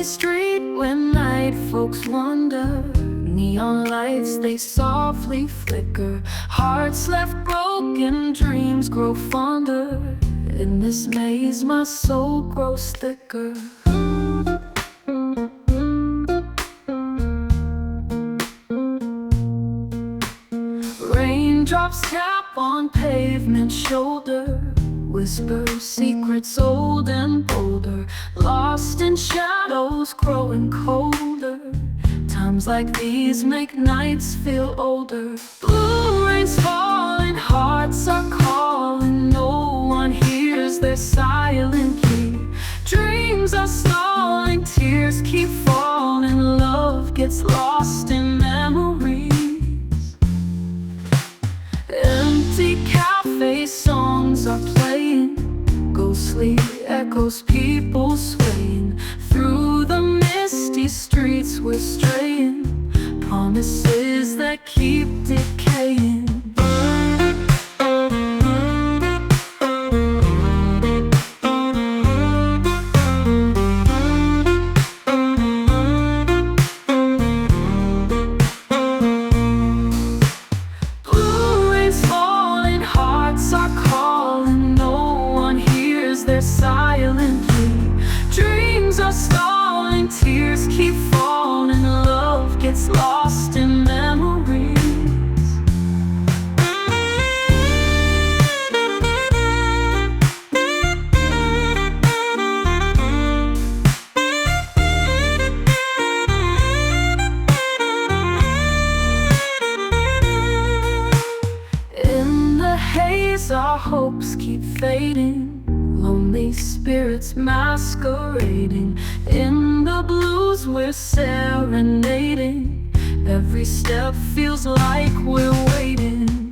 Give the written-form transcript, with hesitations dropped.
empty street when night folks wander. Neon lights, they softly flicker. Hearts left broken, dreams grow fonder. In this maze my soul grows thicker. Raindrops tap on pavement shoulder, whisper secrets old and bolder. Lost in shadows growing colder. Times like these make nights feel older. Blue rain's falling, hearts are calling. No one hears their silent plea. Dreams are stalling, tears keep falling. Love gets lost in memories. Empty cafe songs are playing, ghostly echoes, people swaying. Through the misty streets we're straying, promises that keep decaying. Blue rain's falling, hearts are calling. No one hears their silent plea. Dreams are stalling, tears keep falling. Love gets lost in memories. In the haze our hopes keep fading, lonely spirits masquerading. In the blues we're serenading, every step feels like we're waiting.